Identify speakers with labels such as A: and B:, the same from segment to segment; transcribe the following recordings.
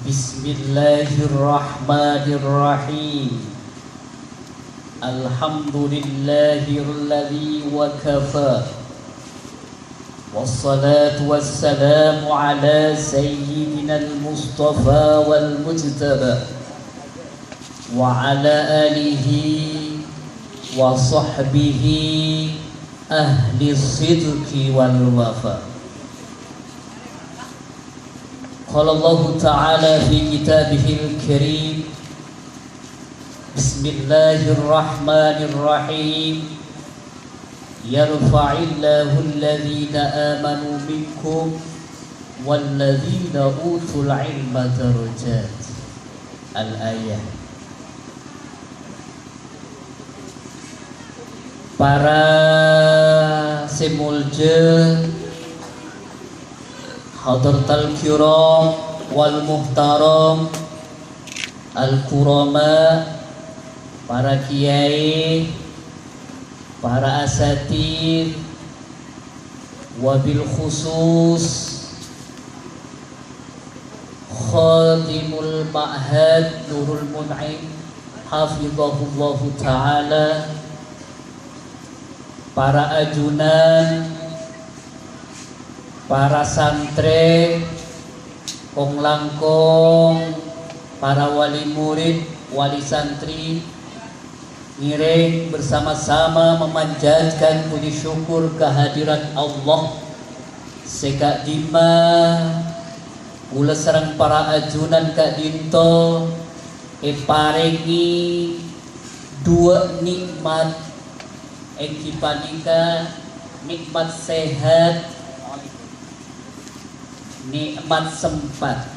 A: Bismillahirrahmanirrahim. Alhamdulillahilladzi wa kafa. Wassalatu wassalamu ala sayyidina al-mustafa wal mujtaba wa ala alihi wa sahbihi ahli sidqi wal wafa. Qala Allah Ta'ala fi kitabihil karim. Bismillahirrahmanirrahim. Yarfa'illahu alladhina amanu minkum walladhina utul ilma darajat. Al-ayah. Para semulja hadratal kiram wal muhtaram al-kurama, para kiai, para asatir, wabil khusus khadimul ma'had Nurul Mun'im hafizahullahu ta'ala, para ajunan, para santri, kong langkong, para wali murid, wali santri, ngiring bersama-sama memanjatkan puji syukur kehadiran Allah. Sekak dima ula sareng para ajunan Kak Dinto paringi dua nikmat engki panika, nikmat sehat, nikmat sempat.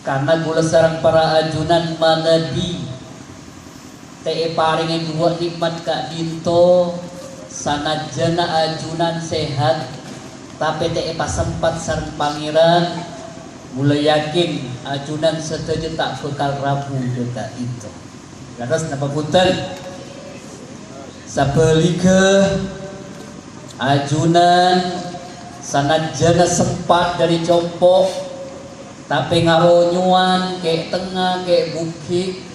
A: Karena gula sarang para ajunan manabi te paringin dua nikmat Kak Dinto, sanajana ajunan sehat tapi te sempat sarang pangeran, mulai yakin ajunan setuju tak bekal rabu Kak Dinto. Terus napa punten sapelike ajunan sanajana sempat dari compok tapi ngaronyuan kayak tengah kayak bukit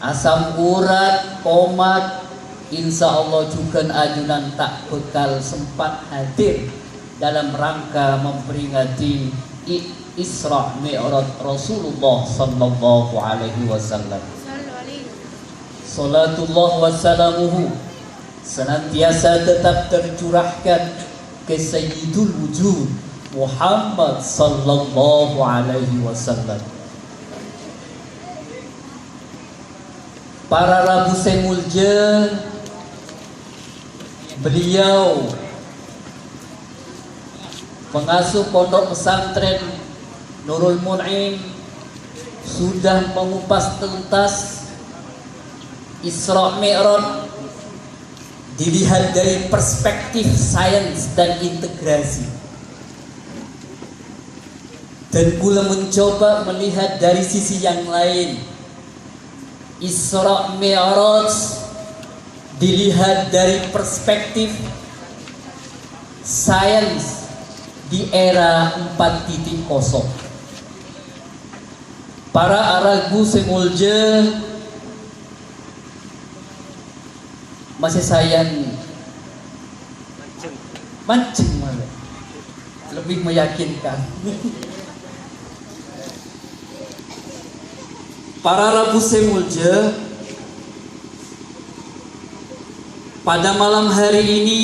A: asam urat komat, insya Allah juga ajunan tak bekal sempat hadir dalam rangka memperingati Isra Mi'raj Rasulullah sallallahu alaihi wasallam. Salatullah wassalamuhu senantiasa tetap tercurahkan ke Sayyidul Wujud Muhammad sallallahu alaihi wasallam. Para rabu semulja, beliau pengasuh pondok pesantren Nurul Mun'im sudah mengupas tuntas Isra Mi'raj dilihat dari perspektif sains dan integrasi, dan pula mencoba melihat dari sisi yang lain. Isra Mi'raj dilihat dari perspektif sains di era 4.0. Para aragu semulja masih sayang mancing malah lebih meyakinkan. Para rabu semulja, pada malam hari ini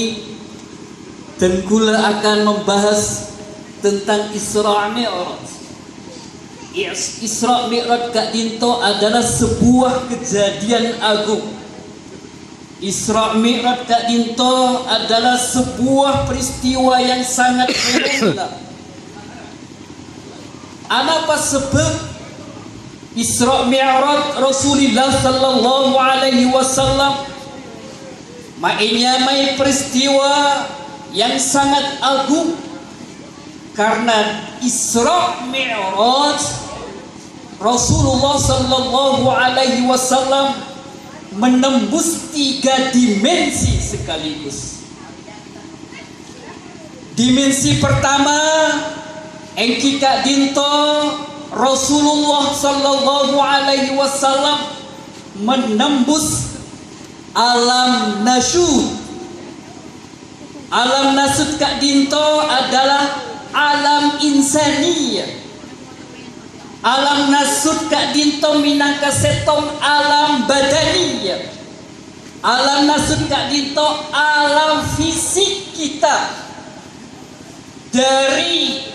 A: Tengkula akan membahas tentang Isra Mi'raj. Isra Mi'raj Kak Dinto adalah sebuah kejadian agung. Isra Mi'raj Kak Dinto adalah sebuah peristiwa yang sangat fenomenal. Apa sebab Isra Mi'raj Rasulullah sallallahu alaihi wasallam mainnya mai peristiwa yang sangat agung? Karena Isra Mi'raj Rasulullah sallallahu alaihi wasallam menembus 3 dimensi sekaligus. Dimensi pertama engki Kak Dinto Rasulullah sallallahu alaihi wasallam menembus alam nasyud. Alam nasyud Kak Dinto adalah alam insaniyah. Alam nasyud Kak Dinto minangka setong alam badaniyah. Alam nasyud Kak Dinto alam fisik kita. Dari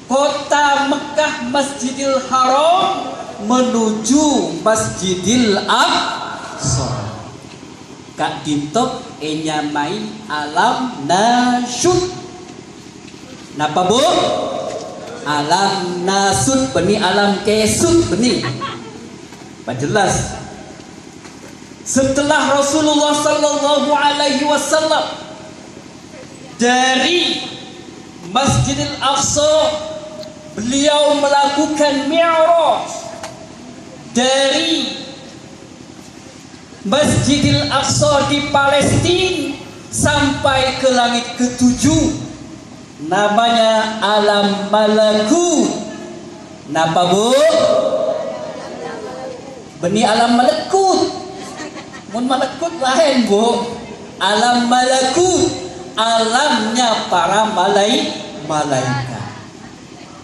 A: kota Mekah Masjidil Haram menuju Masjidil Aqsa. Kak Dinto enyamai alam nasyud. Napa bu? Alam nasyud beni alam kesud beni. Jelas. Setelah Rasulullah sallallahu alaihi wasallam dari Masjidil Aqsa, beliau melakukan mi'raj dari Masjidil Aqsa di Palestina sampai ke langit ketujuh, namanya alam malakut. Napa bu? Beni alam malakut. Mun malakut lain bu. Alam malakut, alamnya para malaikat.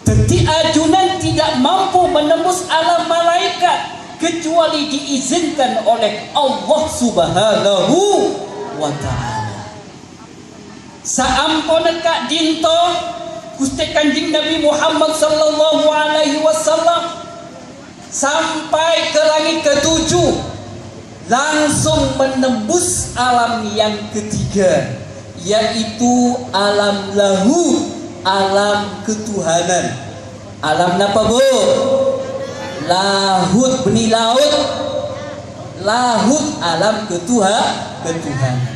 A: Tentu ajunan tidak mampu menembus alam malaikat kecuali diizinkan oleh Allah Subhanahu wa ta'ala. Saampun Kak Dinto Gusti Kanjeng Nabi Muhammad sallallahu alaihi wasallam sampai ke langit ketujuh, langsung menembus alam yang ketiga, yaitu alam lahud, alam ketuhanan. Alam apa bu? Lahud beni laut. Lahud alam ketuhanan.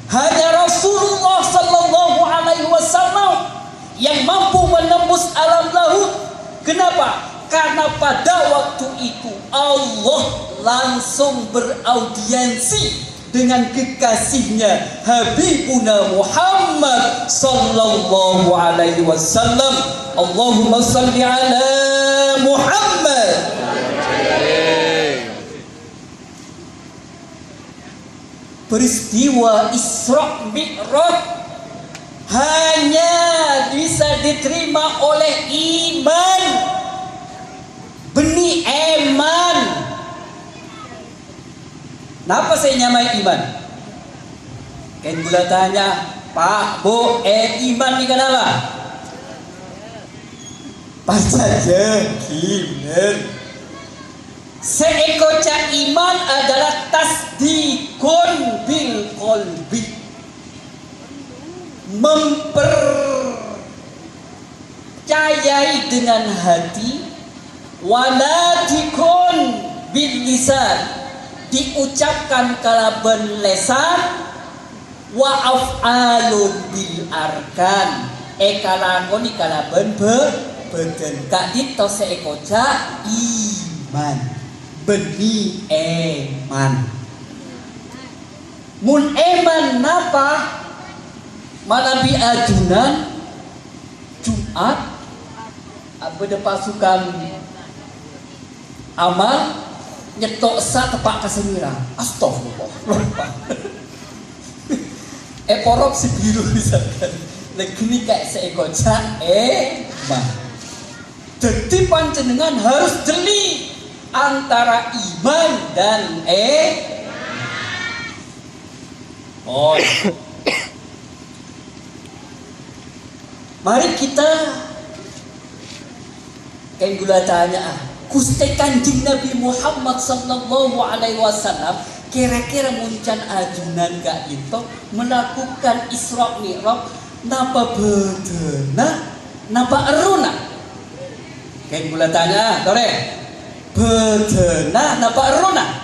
A: Hanya Rasulullah sallallahu alaihi wasallam yang mampu menembus alam lahud. Kenapa? Karena pada waktu itu Allah langsung beraudiensi dengan kekasihnya Habibuna Muhammad sallallahu alaihi wasallam. Allahumma salli ala Muhammad. Peristiwa Isra Mi'raj hanya bisa diterima oleh iman, benih eman. Kenapa saya nyamai iman? Kan gula tanya, Pak, Bu, iman ni kenapa? Pasaja gimana? Seekor iman adalah tasdikun bil qalbi, mempercayai dengan hati, waladikun bil lisan, diucapkan kalaban lesan, wa af'alun bil arkan, kalagon kalaban badan. Kak Dinto seekoca iman, beni eman. Mun eman napa? Manabi ajunan Jumat abada pasukan amal nyetok sa tepak kasemira. Astagfirullah. Porok si biru misalkan. Negeri kayak seekor mah. Jadi panjenengan harus jeli antara iman dan oh. Mari kita kayak gula tanya Gusti Kanjeng Nabi Muhammad sallallahu alaihi wasallam kira-kira muncan ajunan Kak Dinto melakukan Isra Mi'raj napa bedena napa eruna? Kayak gula tanya, tore bedena napa eruna?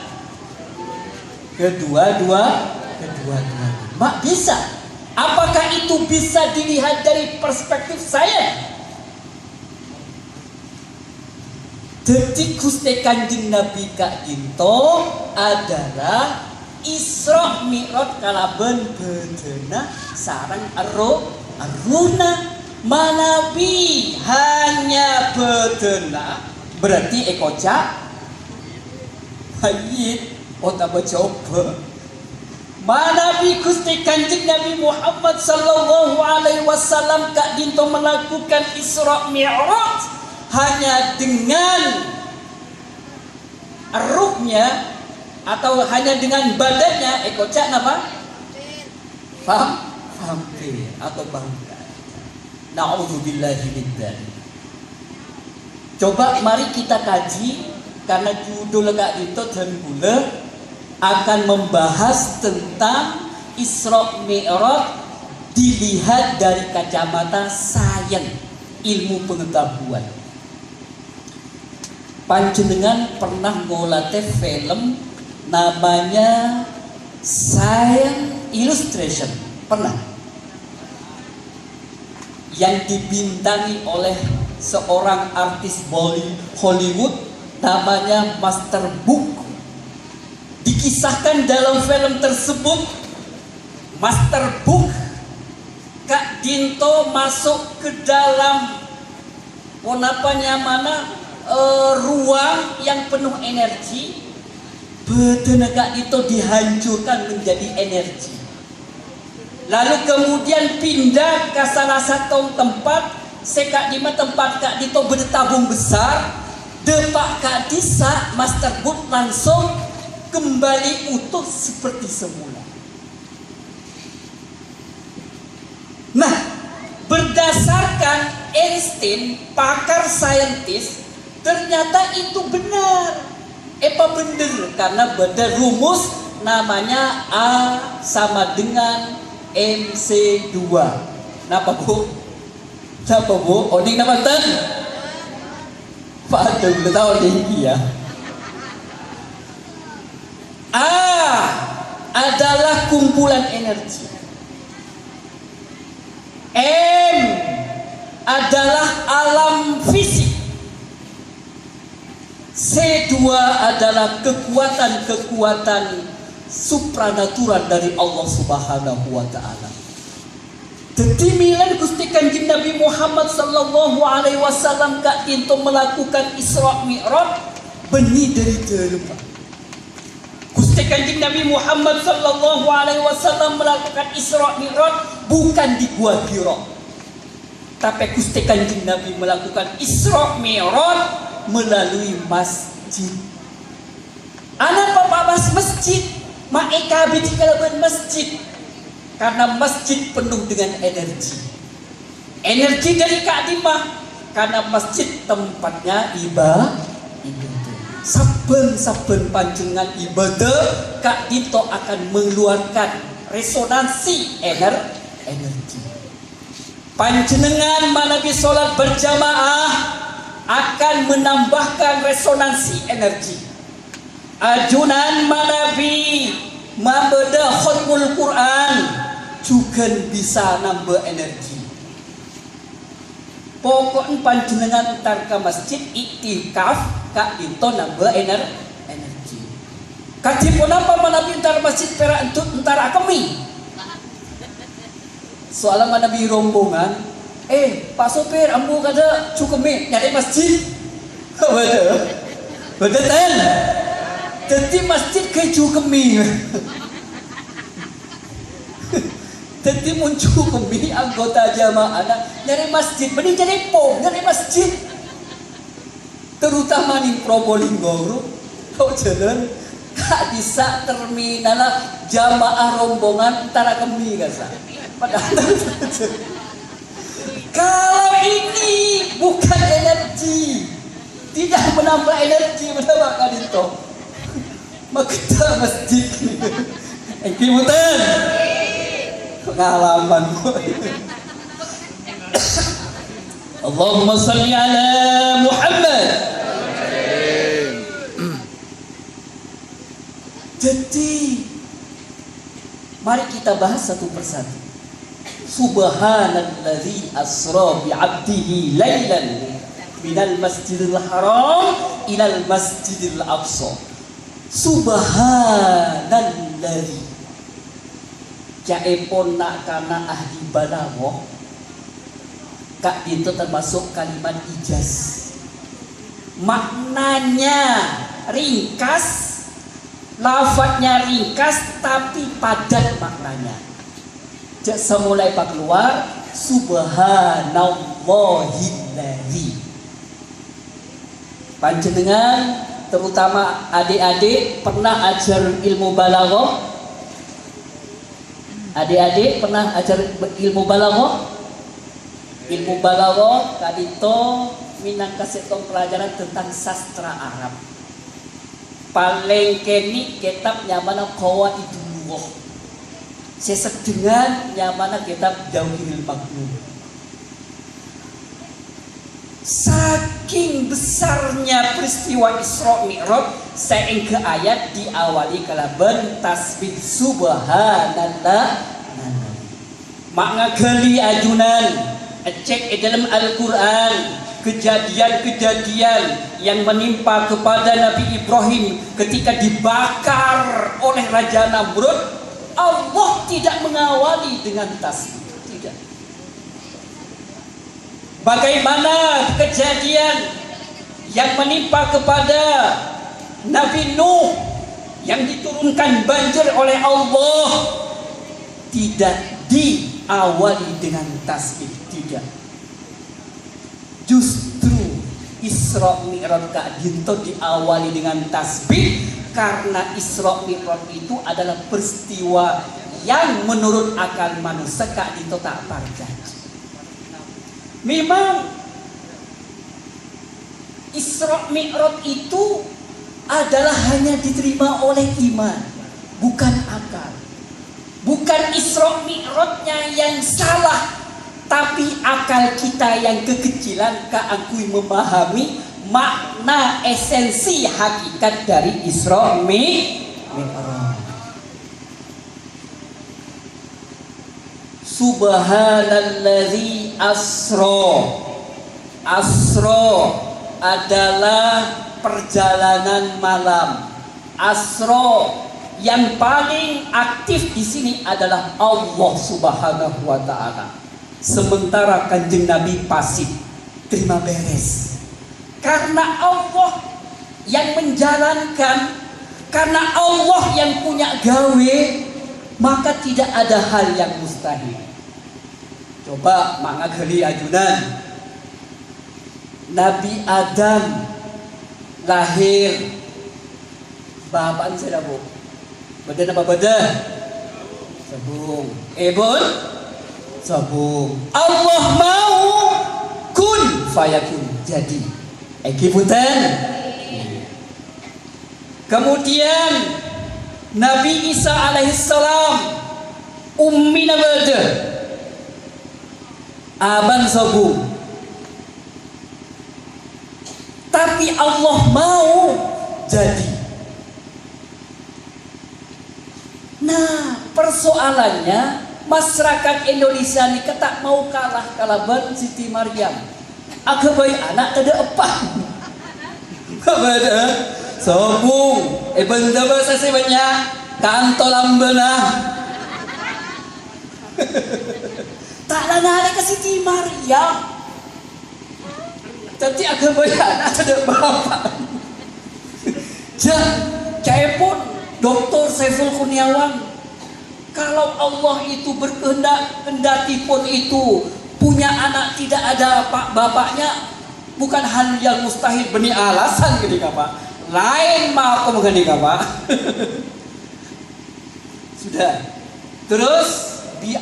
A: Kedua-dua. Mak bisa. Apakah itu bisa dilihat dari perspektif saya? Jadi Gusti Kanjeng Nabi Kak Dinto adalah Isra Mi'raj kalaben beudena sareng aruna manabi hanya beudena berarti ekoca hayit otak coba manabi Gusti Kanjeng Nabi Muhammad sallallahu alaihi wasallam kak dinto melakukan Isra Mi'raj hanya dengan ruhnya atau hanya dengan badannya ekoca apa? Vampir atau bangkai. Na'udzubillahi min dzalik. Coba mari kita kaji karena judul kak itu dan gula akan membahas tentang Isra Mi'raj dilihat dari kacamata sains ilmu pengetahuan. Panjenengan pernah ngolate film namanya Science Illustration, pernah? Yang dibintangi oleh seorang artis Hollywood namanya Master Book. Dikisahkan dalam film tersebut Master Book Kak Dinto masuk ke dalam ruang yang penuh energi. Betenaga itu dihancurkan menjadi energi. Lalu kemudian pindah ke salah satu tempat. Sekak di tempat Kak Dito bertabung besar. Depak Kak Disa Master Boot langsung kembali utuh seperti semula. Nah, berdasarkan Einstein, pakar saintis, ternyata itu benar. Apa bener? Karena ada rumus namanya A sama dengan MC2. Napa bu? Napa bu? Oding napa ten? Pak udah tahu nih ya. A adalah kumpulan energi. M adalah alam fisik. C2 adalah kekuatan-kekuatan supranatural dari Allah Subhanahu wa taala. Jadi milan Gusti Kanjeng Nabi Muhammad sallallahu alaihi wasallam kak dinto melakukan Isra Mi'raj benih dari derma. Gusti Kanjeng Nabi Muhammad sallallahu alaihi wasallam melakukan Isra Mi'raj bukan di Gua Hira. Tapi Gusti Kanjeng Nabi melakukan Isra Mi'raj melalui masjid. Anak bapak masjid, maika biji kalaban masjid, karena masjid penuh dengan energi. Energi dari Ka'dimah, karena masjid tempatnya ibadah. Saben panjenengan ibadah, Kak Dito akan mengeluarkan resonansi energi. Panjenengan manabi sholat berjamaah akan menambahkan resonansi energi. Ajunan manabi membeda khutbul Quran juga bisa nambah energi. Pokoknya panjenengan entar ke masjid iktikaf Kak Dito nambah energi. Kadipun apa manabi entar masjid perak entar akemi. Soalnya manabi rombongan Pak sopir, ambu kada cukup nyari masjid. Betul kan? Jadi masjid ke cukup Jadi muncul anggota jamaah nyari masjid, mending nyari masjid. Terutama di Probolinggo, kau jalan Kak bisa terminal jamaah rombongan antara kami kasa. Padahal kalau ini bukan energi, tidak menambah energi, menambah Kak Dito, maka kita masjid. Kimutan pengalaman. Allahumma salli ala Muhammad. Jadi mari kita bahas satu persatu. Subhanalladzi asra bi 'abdihi lailan minal masjidil haram ilal masjidil aqsa. Subhanalladzi ladzi. Jaepon nak kana ahli balaghah. Kak itu termasuk kalimat ijaz. Maknanya ringkas, lafadznya ringkas tapi padat maknanya. Jak semulai pak keluar subhanallahilladzi. Panjenengan terutama adik-adik pernah ajar ilmu balaghah? Adik-adik pernah ajar ilmu balaghah? Ilmu balaghah kadito minang kasih tong pelajaran tentang sastra Arab. Paling kini kitab nyamana Qawaidul Lughah. Sesedengan nyamana kitab Jauhirul Maknun. Saking besarnya peristiwa Isra Mi'raj sehingga ayat diawali kalaban tasbih subhanallah. Mak gali ajunan cek di dalam Al-Quran kejadian-kejadian yang menimpa kepada Nabi Ibrahim ketika dibakar oleh Raja Namrud. Allah tidak mengawali dengan tasbih, tidak. Bagaimana kejadian yang menimpa kepada Nabi Nuh yang diturunkan banjir oleh Allah, tidak diawali dengan tasbih, tidak. Justru Isra Mi'raj Kak Dinto diawali dengan tasbih karena Isra Mi'raj itu adalah peristiwa yang menurut akal manusia Kak Dinto tak percaya. Memang Isra Mi'raj itu adalah hanya diterima oleh iman, bukan akal. Bukan Isra Mi'rajnya yang salah, tapi akal kita yang kekecilan keakui memahami makna esensi hakikat dari Isra Mi'raj. Subhanalladzi asra. Asra adalah perjalanan malam. Asra yang paling aktif di sini adalah Allah Subhanahu wa taala. Sementara Kanjeng Nabi pasif, terima beres. Karena Allah yang menjalankan, karena Allah yang punya gawe, maka tidak ada hal yang mustahil. Coba mangagali ajunan. Nabi Adam lahir bapaan saya bu. Badan apa badan? Sabung. Bun? Sabung. Allah mau kun fayakun, jadi. Punten. Kemudian Nabi Isa alaihissalam ummi nabada aban sabung. Tapi Allah mau jadi. Nah, persoalannya masyarakat Indonesia ini tak mau kalah kalaban Siti Maryam. Agak baik anak tidak apa. Beda sabung. Benda bahasa banyak kantol ambena. Tak lana ke Siti Maryam. Tapi agak baik anak tidak apa. Jaya pun Dr. Saiful Kurniawan, kalau Allah itu berkehendak, kendati pun itu punya anak tidak ada bapaknya, bukan hal yang mustahil, beni alasan ketika Pak. Lain mau kamu ketika Pak. Sudah. Terus bi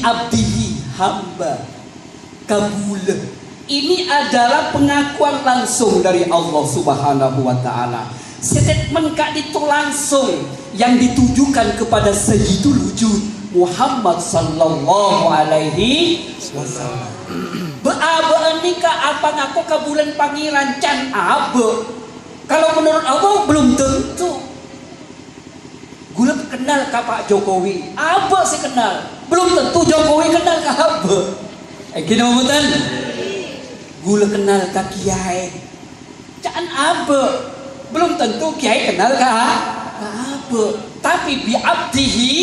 A: abdihi hamba kabul. Ini adalah pengakuan langsung dari Allah Subhanahu wa taala. Statement Kak itu langsung yang ditujukan kepada Sayyidul Wujud Muhammad sallallahu alaihi wasallam. Beabe nikah apa ngaku kabulan pangeran can abe. Kalau menurut Allah belum tentu. Gula kenal ka Pak Jokowi, abe sih kenal. Belum tentu Jokowi kenal ka abe. Gini mboten? Gula kenal ka Kiai. Can abe. Belum tentu Kiai kenal ka
B: apa. Tapi bi'abdihi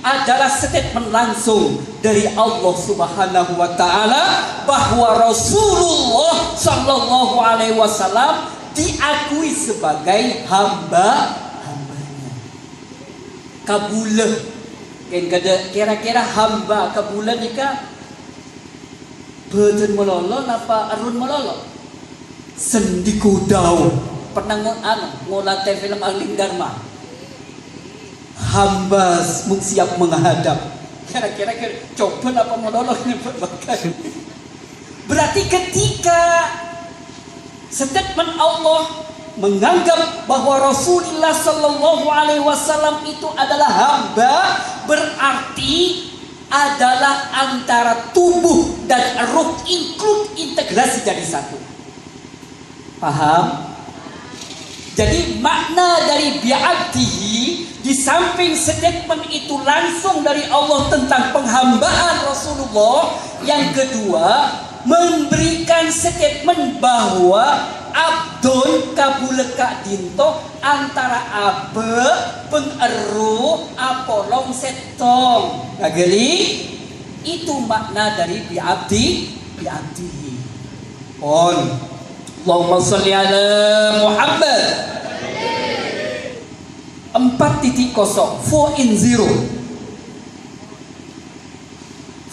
B: adalah statement langsung dari Allah Subhanahu wa taala bahwa Rasulullah sallallahu alaihi wasallam diakui sebagai hambanya. Kabulah kan kira-kira hamba kabulah jika betul melolo apa arun melolo sendiku daun pernah ngolah film Angling Dharma hamba mung siap menghadap kira-kira coba apa melolo berarti ketika statement Allah menganggap bahwa Rasulullah sallallahu alaihi wasallam itu adalah hamba, berarti adalah antara tubuh dan ruh integrasi jadi satu. Paham? Jadi makna dari bi'abdihi di samping statement itu langsung dari Allah tentang penghambaan Rasulullah, yang kedua memberikan statement bahwa abdun kabuleka dinto antara abe pengeru apolong setong kageli, itu makna dari bi'abdihi. On Allahumma sholli ala Muhammad. 4.0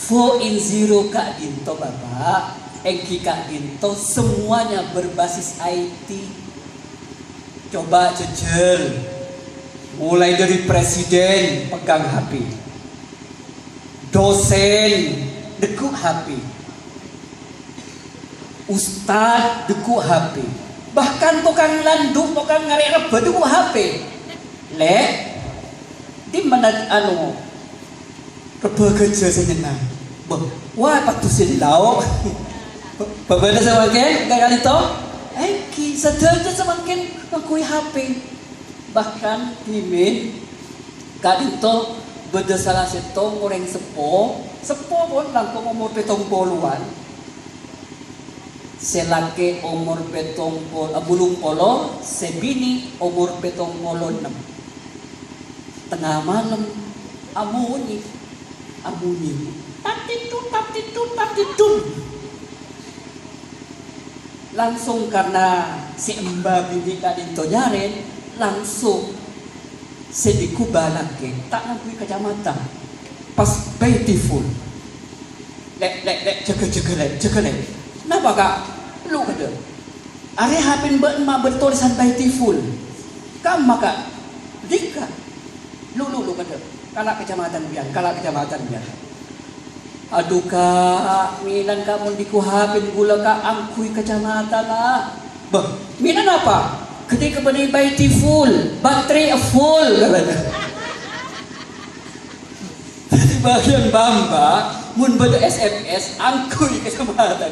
B: 4 in 0 Kak Dinto Bapak, Eki Kak Dinto, semuanya berbasis IT. Coba jejel, mulai dari presiden pegang HP, dosen dekuk HP, ustad dekuk HP, bahkan tukang landung, tukang ngarek reba dekuk HP. Di mana reba kerja saya nyenang. Wah patusin lau. Berbeda semakin kayak kali itu, Eki sederhana semakin mengkui HP. Bahkan dimin Kak Dinto beda salah setong orang sepo pun langkung umur 70-an. Selaki umur 70 sebini umur 76. Tengah malam amunyi tatitun langsung karena si Mbak Bibi Kak Dinto nyaren langsung sediku balake tak nampi kacamata pas beautiful lek jaga kenapa Kak lu kada are hapin bertulisan beautiful kam maka dika lu kada kala kecamatan biar aduh Kak minan kamu dikuhapin gula Kak angkui kecamatan lah minan apa ketika beri beautiful baterai full jadi bagian bamba mun beda SMS angkui kecamatan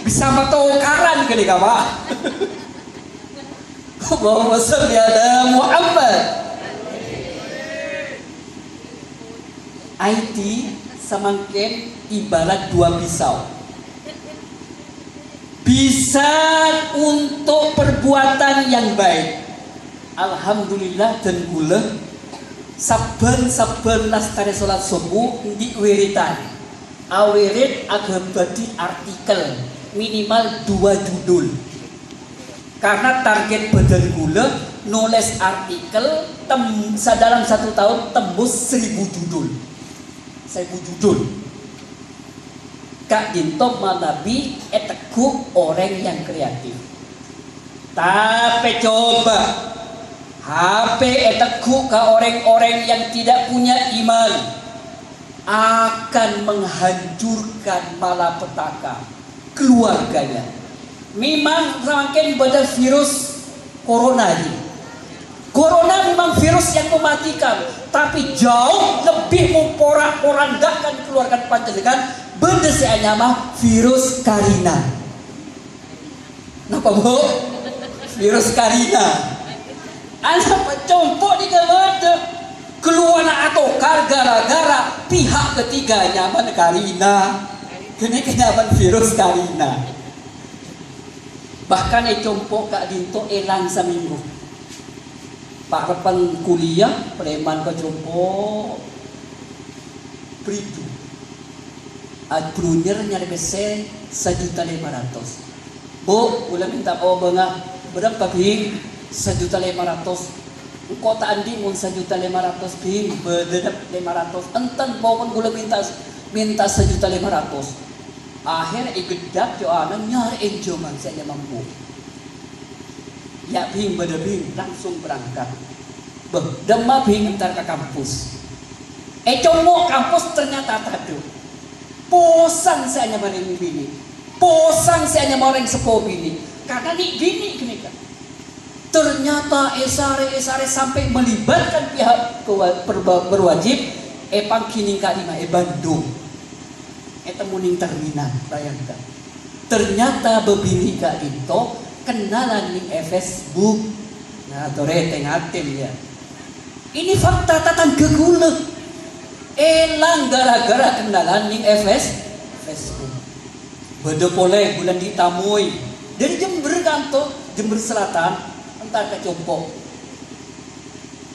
B: bisa matau karan kali Kak Allahumma sholli ala Muhammad. IT semakin ibarat dua pisau, bisa untuk perbuatan yang baik. Alhamdulillah dan gula saben lastare salat subuh di wiritan awirit agam badi artikel minimal 2 judul, karena target badan gula nulis artikel dalam 1 tahun tembus 1000 judul. Kak Dinto Manabi eteku orang yang kreatif. Tapi coba HP eteku ke orang-orang yang tidak punya iman akan menghancurkan malapetaka keluarganya. Memang semakin pada virus corona ini. Corona memang virus yang mematikan, tapi jauh lebih memporak-porandakan keluarga panjenengan berdesiannya mah virus Karina. Napa Bu? Virus Karina. Anak pecompok di kemana? Keluar atau gara-gara pihak ketiganya mana Karina. Kini kenyaman virus Karina. Bahkan compok Kak Dinto elang seminggu. Pak Repan kuliah, preman ke jompo Pridu. Bruner nyari bese 1.500.000. Bu, ulah minta bengah berapa bing? 1.500.000. Kota andi mun 1.500.000 bing, bededap 500. Enten bawon gula minta 1.500.000. Akhir igedap jo anak nyari enjoman saya mampu. Ya bing beda bing langsung berangkat. Demam bing ntar ke kampus. Congok kampus ternyata tadu. Bosan saya hanya bareng bini. Bosan saya hanya bareng sepo bini. Karena nih bini gini kan. Ternyata esare sampai melibatkan pihak berwajib pangkining kalima Bandung. Temuning terminal, bayangkan. Ternyata bebini kak itu kenalan ning Facebook. Nah, tore tengatin ya. Ini fakta tatan gegulek. Elang gara-gara kenalan ning Facebook. Beda boleh bulan ditamui. Dari Jember kanto, Jember Selatan, entar ke Compok.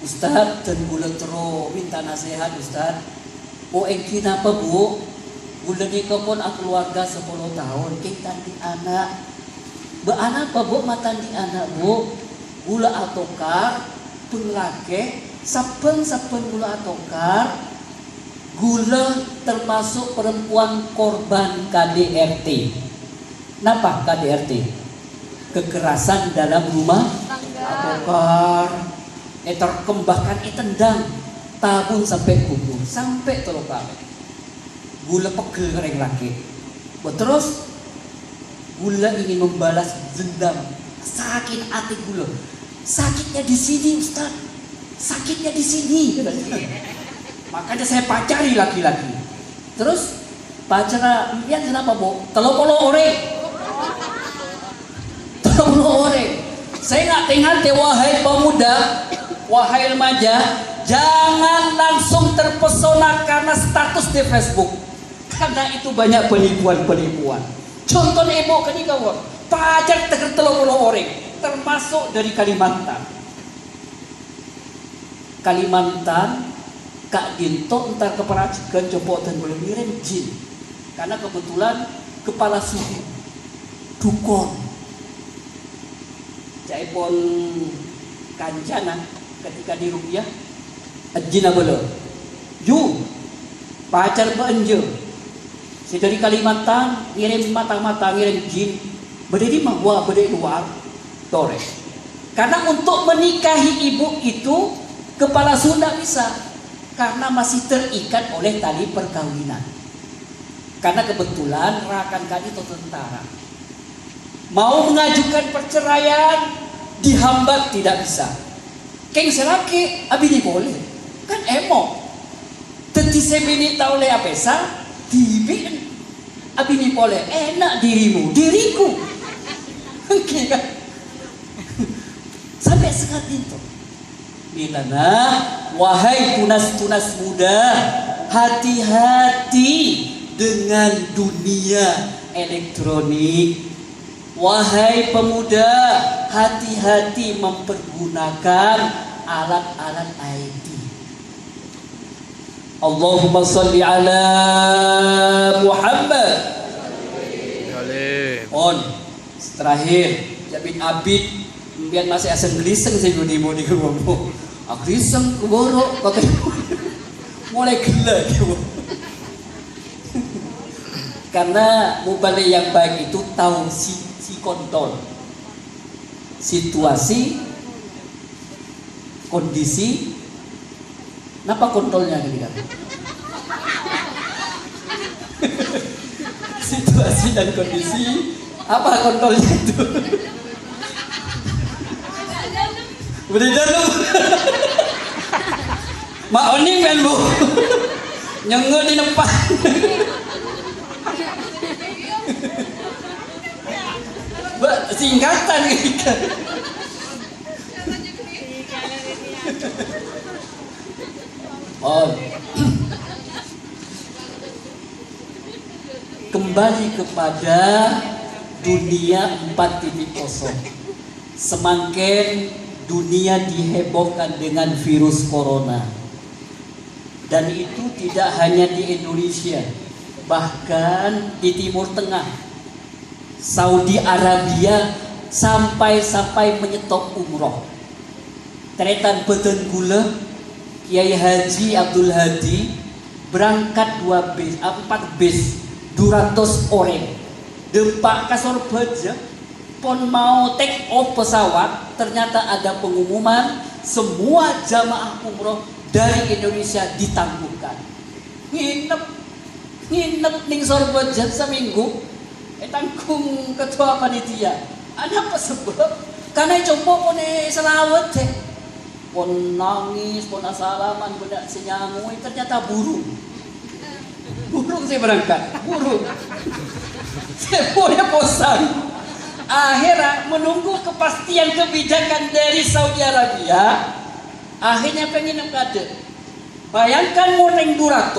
B: Ustad dan bulan tero minta nasihat Ustad. Engki napa Bu? Bulan ini pun aku keluarga 10 tahun. Kita di anak. Anak apa Bu? Mata di anak Bu. Gula atokar, penglake, saben gula atokar. Gula termasuk perempuan korban KDRT. Napa KDRT? Kekerasan dalam rumah atokar. Terkembangkan tendang. Tabun sampai kubur. Sampai tolong kami. Gula pegel kering laki. Terus gula ingin membalas dendam. Sakit hati gula. Sakitnya di sini Ustaz. Sakitnya di sini. Makanya saya pacari laki-laki. Terus pacar lihat kenapa Bu? 30 orang. 30 orang. Saya nggak ingat wahai pemuda, wahai remaja, jangan langsung terpesona karena status di Facebook. Karena itu banyak penipuan. Contoh ibu ketika pacar teker 30 orang, termasuk dari Kalimantan. Kak Dinto entar keperajikan coba dan boleh ngirim jin. Karena kebetulan kepala suku dukun. Jaipon kancana ketika di rupiah jin apa lo? Pacar berenje. Si dari Kalimantan ngirim mata-mata ngirim jin berdiri mahwa berdiri luar tore. Karena untuk menikahi ibu itu kepala Sunda bisa karena masih terikat oleh tali perkawinan. Karena kebetulan rakan kami itu tentara. Mau mengajukan perceraian dihambat tidak bisa. Keng selaki abini boleh kan emo. Teti sebini tahu le apesa dibi abini boleh enak diriku. Oke kan? Sampai sekat itu. Bilana wahai tunas-tunas muda, hati-hati dengan dunia elektronik. Wahai pemuda, hati-hati mempergunakan alat-alat IT. Allahumma salli ala Muhammad. On terakhir Jabin Abid biar masih asal geliseng sih di ngomong. Geliseng keborok katanya mulai gila dia. Karena mubalik yang baik itu tahu si kontrol situasi kondisi. Napa kontrolnya gini kan? Situasi dan kondisi. Apa kontrolnya itu? Udah dalam. Mak oning kan Bu? Nyenggut di depan. Singkatan gitu. Kembali kepada dunia 4.0. Semakin
A: dunia dihebohkan dengan virus corona. Dan itu tidak hanya di Indonesia, bahkan di Timur Tengah, Saudi Arabia sampai menyetop umroh. Teretan beten gula Kiai Haji Abdul Hadi berangkat 4 bis 200 orang. Dempak kasor baja pon mau take off pesawat, ternyata ada pengumuman semua jamaah umroh dari Indonesia ditangguhkan. Nginep ning Sorbojan seminggu. Tanggung ketua panitia. Ada apa sebab? Karena coba pun selawat deh. Pon nangis, pon asalaman, benda senyangu, ternyata burung. Burung saya berangkat, burung. Saya punya bosan. Akhirnya menunggu kepastian kebijakan dari Saudi Arabia. Akhirnya pengen ada. Bayangkan morning 200.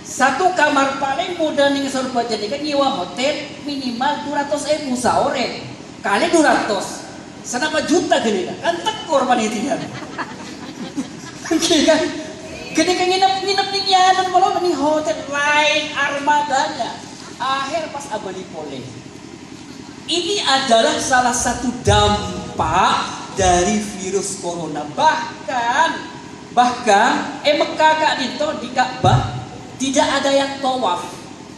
A: Satu kamar paling mudah ning Surabaya jadi kan nyewa hotel minimal 200.000 sahore. Kali 200. Senapa juta gini kan tekor panitia. Kan gini kan nginep ning yanan malah ning hotel lain armadanya. Akhir pas abadi poleh. Ini adalah salah satu dampak dari virus corona. Bahkan Mekah Kak Dito di Ka'bah tidak ada yang tawaf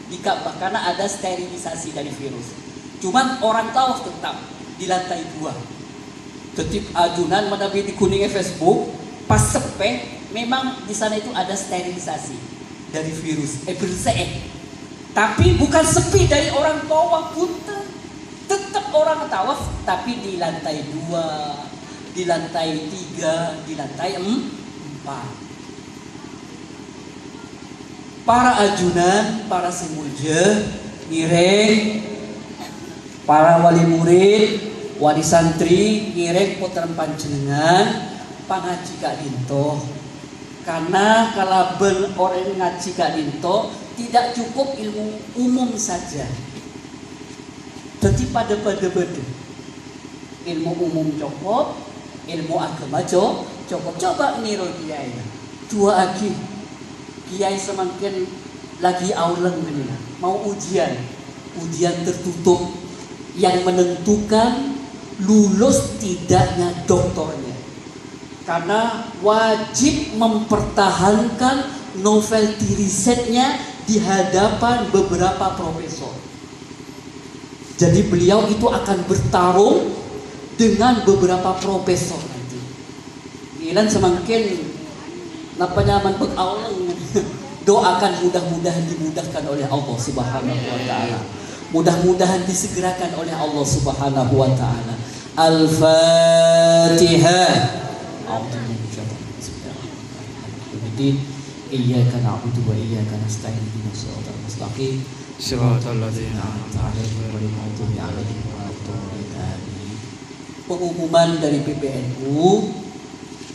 A: di Ka'bah karena ada sterilisasi dari virus. Cuman orang tawaf tetap di lantai 2. Tetip ajunan menabi di kuning Facebook pas sepe memang di sana itu ada sterilisasi dari virus. Bersih. Tapi bukan sepi dari orang tawaf pun. Tetap orang tawaf tapi di lantai 2, di lantai 3, di lantai 4. Para ajunan, para semulja, ngiring, para wali murid, wali santri, ngiring puteran panjenengan, pangaji Kak Dinto. Karena kalau orang ngaji Kak Dinto tidak cukup ilmu umum saja. Jadi pada ilmu umum cukup, ilmu agama cukup. Coba niru kiai. Dua lagi, kiai semakin lagi aulen begini. Mau ujian tertutup yang menentukan lulus tidaknya doktornya. Karena wajib mempertahankan novelty risetnya di hadapan beberapa profesor. Jadi beliau itu akan bertarung dengan beberapa profesor nanti. Gilan semakin nyaman beraulang. Doakan mudah-mudahan dimudahkan oleh Allah Subhanahu wa taala. Mudah-mudahan disegerakan oleh Allah Subhanahu wa taala. Al-Fatihah. Iyyaka na'budu wa iyyaka nasta'in ihdinas siratal mustaqim. Shiratal ladzina an'amta 'alaihim ghairil maghdubi 'alaihim waladdallin. Pengumuman dari PBNU